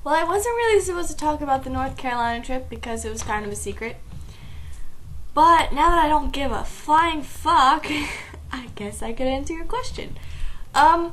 Well, I wasn't really supposed to talk about the North Carolina trip because it was kind of a secret. But now that I don't give a flying fuck, I guess I could answer your question. And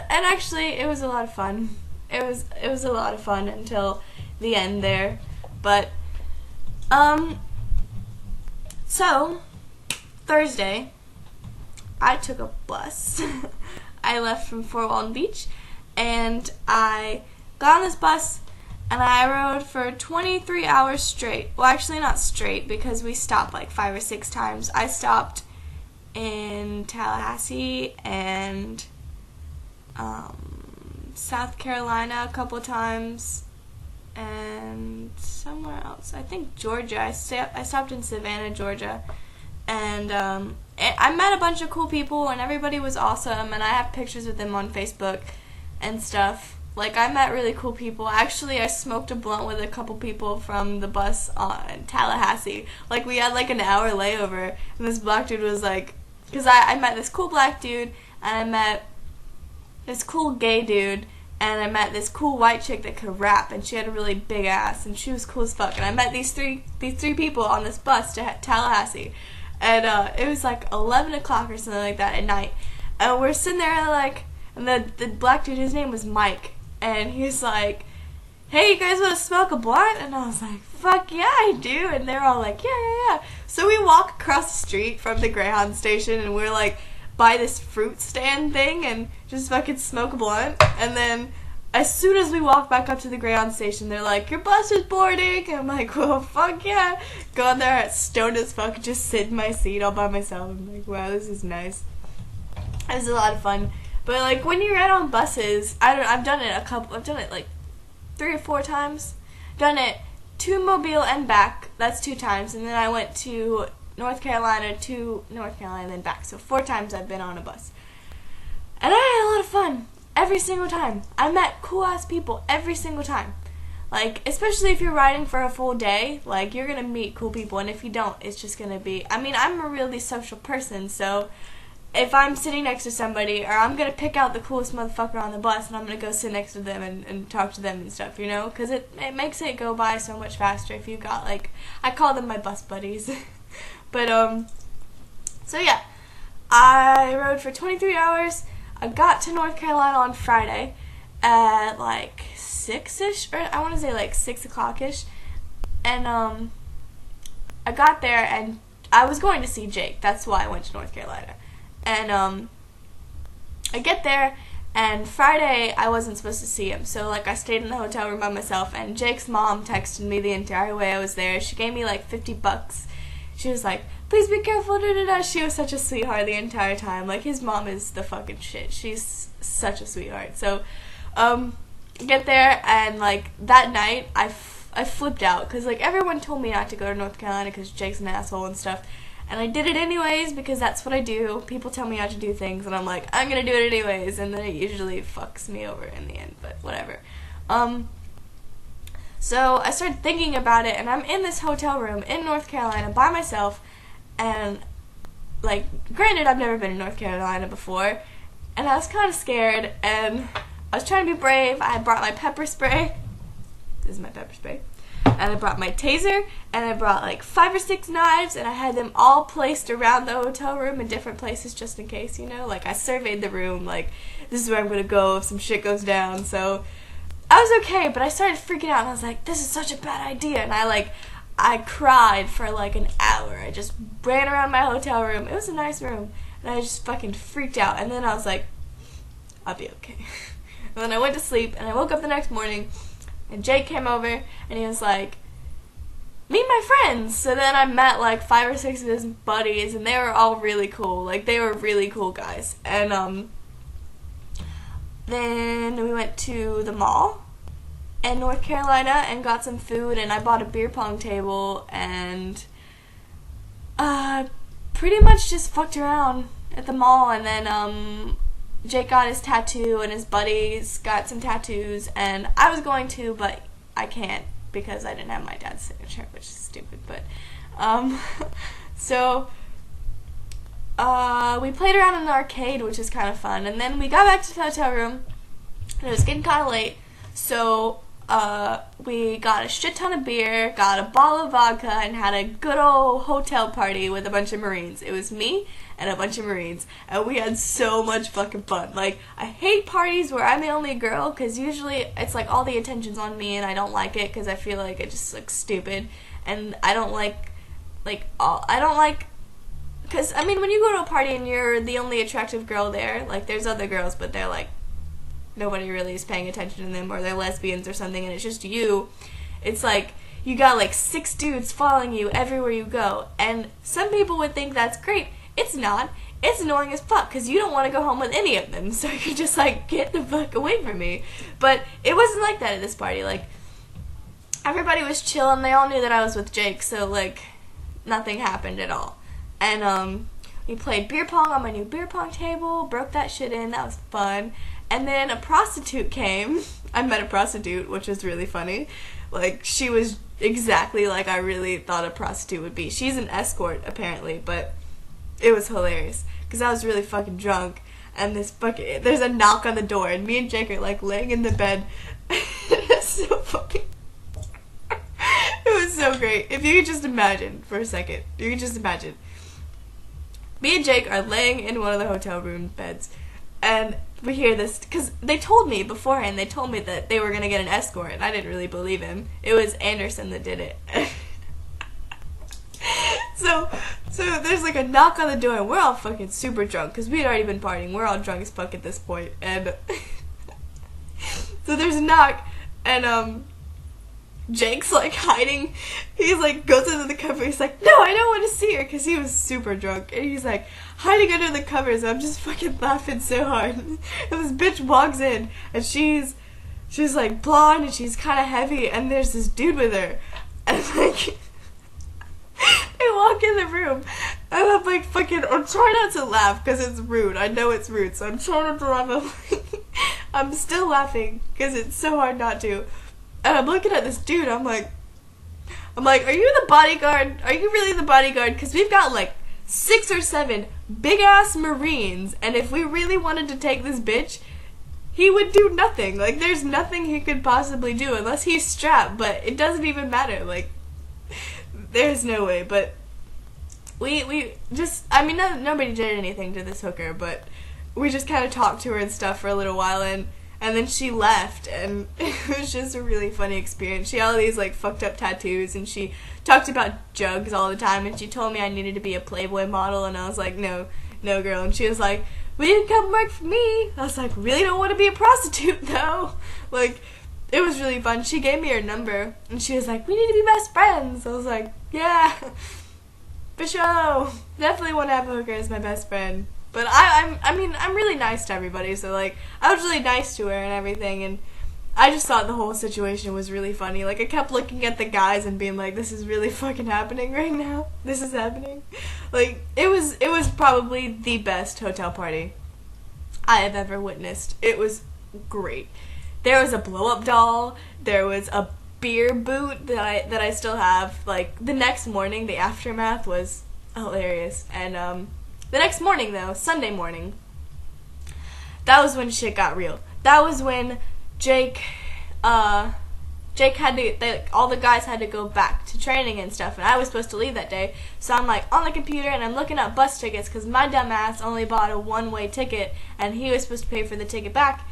actually, it was a lot of fun. It was a lot of fun until the end there. But, so, Thursday, I took a bus. I left from Fort Walton Beach, and I got on this bus, and I rode for 23 hours straight. Well, actually not straight, because we stopped like 5 or 6 times. I stopped in Tallahassee and South Carolina a couple times, and somewhere else. I think Georgia. I stopped in Savannah, Georgia, and I met a bunch of cool people, and everybody was awesome, and I have pictures with them on Facebook and stuff. Like, I met really cool people. Actually, I smoked a blunt with a couple people from the bus in Tallahassee. Like, we had like an hour layover, and this black dude was like, because I met this cool black dude, and I met this cool gay dude, and I met this cool white chick that could rap, and she had a really big ass, and she was cool as fuck. And I met these three people on this bus to Tallahassee, and it was like 11 o'clock or something like that at night, and we're sitting there like, and the black dude, his name was Mike, and he's like, "Hey, you guys want to smoke a blunt?" And I was like, "Fuck yeah, I do." And they're all like, "Yeah." So we walk across the street from the Greyhound station, and we're like by this fruit stand thing and just fucking smoke a blunt. And then as soon as we walk back up to the Greyhound station, they're like, "Your bus is boarding." And I'm like, "Well, fuck yeah." Go in there stoned as fuck, just sit in my seat all by myself. I'm like, wow, this is nice. It was a lot of fun. But like when you ride on buses, I've done it like 3 or 4 times. Done it to Mobile and back. That's 2 times. And then I went to North Carolina, and then back. So 4 times I've been on a bus. And I had a lot of fun every single time. I met cool-ass people every single time. Like, especially if you're riding for a full day, like, you're going to meet cool people. And if you don't, it's just going to be... I mean, I'm a really social person, so if I'm sitting next to somebody, or I'm going to pick out the coolest motherfucker on the bus, and I'm going to go sit next to them and talk to them and stuff, you know? Because it makes it go by so much faster if you got, like... I call them my bus buddies. But, so yeah, I rode for 23 hours. I got to North Carolina on Friday at like 6-ish, or I want to say like 6 o'clock-ish. And, I got there, and I was going to see Jake. That's why I went to North Carolina. And, I get there, and Friday I wasn't supposed to see him. So, like, I stayed in the hotel room by myself, and Jake's mom texted me the entire way I was there. She gave me like $50. She was like, "Please be careful, da-da-da." She was such a sweetheart the entire time. Like, his mom is the fucking shit. She's such a sweetheart. So, get there, and, like, that night, I flipped out. Because, like, everyone told me not to go to North Carolina because Jake's an asshole and stuff. And I did it anyways because that's what I do. People tell me not to do things, and I'm like, I'm gonna do it anyways. And then it usually fucks me over in the end, but whatever. So I started thinking about it, and I'm in this hotel room in North Carolina by myself, and, like, granted, I've never been in North Carolina before, and I was kind of scared, and I was trying to be brave. I brought my pepper spray. This is my pepper spray. And I brought my taser, and I brought, like, 5 or 6 knives, and I had them all placed around the hotel room in different places just in case, you know? Like, I surveyed the room, like, this is where I'm going to go if some shit goes down, so I was okay, but I started freaking out, and I was like, this is such a bad idea, and I cried for like an hour. I just ran around my hotel room. It was a nice room, and I just fucking freaked out, and then I was like, I'll be okay. And then I went to sleep, and I woke up the next morning, and Jake came over, and he was like, "Meet my friends." So then I met like 5 or 6 of his buddies, and they were all really cool. Like, they were really cool guys. And then we went to the mall in North Carolina and got some food, and I bought a beer pong table, and pretty much just fucked around at the mall. And then Jake got his tattoo, and his buddies got some tattoos, and I was going to, but I can't because I didn't have my dad's signature, which is stupid. But so we played around in the arcade, which is kind of fun, and then we got back to the hotel room, and it was getting kind of late, So we got a shit ton of beer, got a bottle of vodka, and had a good old hotel party with a bunch of Marines. It was me and a bunch of Marines, and we had so much fucking fun. Like, I hate parties where I'm the only girl, because usually it's like all the attention's on me, and I don't like it, because I feel like it just looks stupid, and I don't like, because, I mean, when you go to a party and you're the only attractive girl there, like, there's other girls, but they're like, nobody really is paying attention to them, or they're lesbians or something, and it's just you. It's like you got like 6 dudes following you everywhere you go, and some people would think that's great. It's not. It's annoying as fuck, because you don't want to go home with any of them, so you're just like, get the fuck away from me. But it wasn't like that at this party. Like, everybody was chill, and they all knew that I was with Jake, so like, nothing happened at all. And we played beer pong on my new beer pong table, broke that shit in, that was fun. And then a prostitute came. I met a prostitute, which was really funny. Like, she was exactly like I really thought a prostitute would be. She's an escort, apparently, but it was hilarious. Because I was really fucking drunk, and there's a knock on the door, and me and Jake are, like, laying in the bed. It's so funny. It was so great. If you could just imagine for a second. You could just imagine. Me and Jake are laying in one of the hotel room beds, and we hear this, because they told me beforehand, they told me that they were going to get an escort, and I didn't really believe him. It was Anderson that did it. So there's like a knock on the door, and we're all fucking super drunk, because we had already been partying. We're all drunk as fuck at this point, and so there's a knock, and Jake's like hiding. He's like, goes into the cover. He's like, no, I don't want to see her, because he was super drunk, and he's like hiding under the covers. I'm just fucking laughing so hard. And this bitch walks in, and she's like blonde, and she's kind of heavy, and there's this dude with her, and like they walk in the room, and I'm like I'm trying not to laugh because it's rude. I know it's rude, so I'm trying not to laugh. I'm still laughing because it's so hard not to. And I'm looking at this dude, I'm like, are you the bodyguard? Are you really the bodyguard? Because we've got like 6 or 7 big-ass Marines, and if we really wanted to take this bitch, he would do nothing. Like, there's nothing he could possibly do unless he's strapped, but it doesn't even matter. Like, there's no way. But we just, I mean, nobody did anything to this hooker, but we just kind of talked to her and stuff for a little while, and then she left, and it was just a really funny experience. She had all these, like, fucked up tattoos, and she talked about jugs all the time, and she told me I needed to be a Playboy model, and I was like, no, girl. And she was like, well, you can come work for me. I was like, really don't want to be a prostitute, though. Like, it was really fun. She gave me her number, and she was like, we need to be best friends. I was like, yeah, for sure. Definitely want to have a hooker as my best friend. But I'm really nice to everybody, so, like, I was really nice to her and everything, and I just thought the whole situation was really funny. Like, I kept looking at the guys and being like, this is really fucking happening right now. This is happening. Like, it was probably the best hotel party I have ever witnessed. It was great. There was a blow-up doll. There was a beer boot that I still have. Like, the next morning, the aftermath was hilarious, and, the next morning, though, Sunday morning, that was when shit got real. That was when Jake had to, all the guys had to go back to training and stuff, and I was supposed to leave that day. So I'm, like, on the computer, and I'm looking up bus tickets, because my dumb ass only bought a one-way ticket, and he was supposed to pay for the ticket back.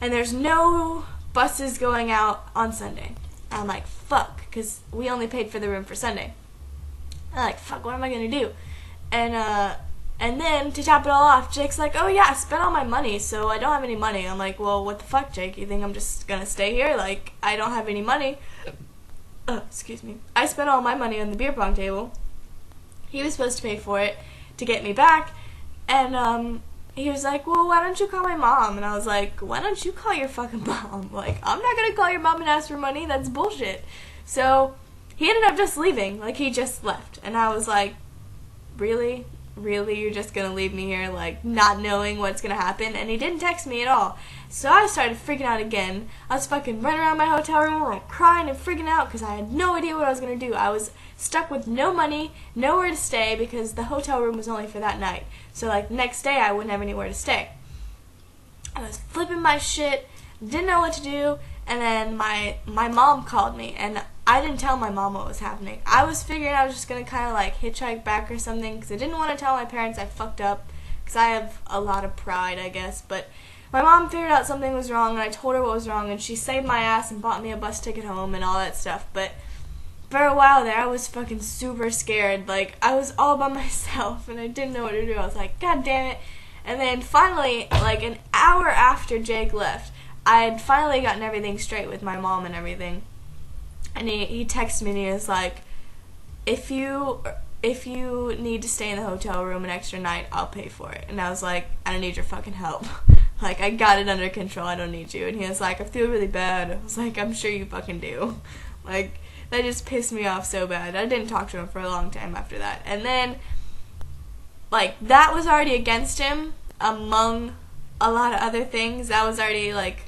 And there's no buses going out on Sunday. I'm like, fuck, because we only paid for the room for Sunday. I'm like, fuck, what am I going to do? And then, to top it all off, Jake's like, oh yeah, I spent all my money, so I don't have any money. I'm like, well, what the fuck, Jake? You think I'm just gonna stay here? Like, I don't have any money. Excuse me. I spent all my money on the beer pong table. He was supposed to pay for it to get me back, and, he was like, well, why don't you call my mom? And I was like, why don't you call your fucking mom? Like, I'm not gonna call your mom and ask for money. That's bullshit. So, he ended up just leaving. Like, he just left. And I was like, really? Really, you're just gonna leave me here, like, not knowing what's gonna happen? And he didn't text me at all. So I started freaking out again. I was fucking running around my hotel room, like, crying and freaking out because I had no idea what I was gonna do. I was stuck with no money, nowhere to stay, because the hotel room was only for that night. So, like, next day I wouldn't have anywhere to stay. I was flipping my shit, didn't know what to do, And then my mom called me, and I didn't tell my mom what was happening. I was figuring I was just going to kind of like hitchhike back or something, because I didn't want to tell my parents I fucked up, because I have a lot of pride, I guess. But my mom figured out something was wrong, and I told her what was wrong, and she saved my ass and bought me a bus ticket home and all that stuff. But for a while there, I was fucking super scared. Like, I was all by myself, and I didn't know what to do. I was like, God damn it. And then finally, like an hour after Jake left, I had finally gotten everything straight with my mom and everything. And he texted me and he was like, if you need to stay in the hotel room an extra night, I'll pay for it. And I was like, I don't need your fucking help. Like, I got it under control, I don't need you. And he was like, I feel really bad. I was like, I'm sure you fucking do. Like, that just pissed me off so bad. I didn't talk to him for a long time after that. And then, like, that was already against him, among a lot of other things. That was already, like,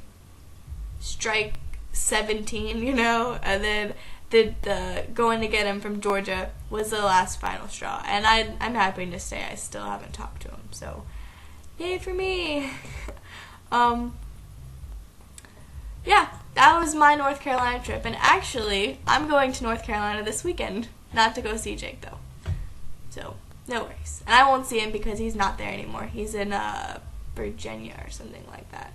strike 17, you know? And then the going to get him from Georgia was the last final straw. And I'm happy to say I still haven't talked to him, so yay for me. Yeah, that was my North Carolina trip. And actually, I'm going to North Carolina this weekend. Not to go see Jake, though. So, no worries. And I won't see him because he's not there anymore. He's in Virginia or something like that.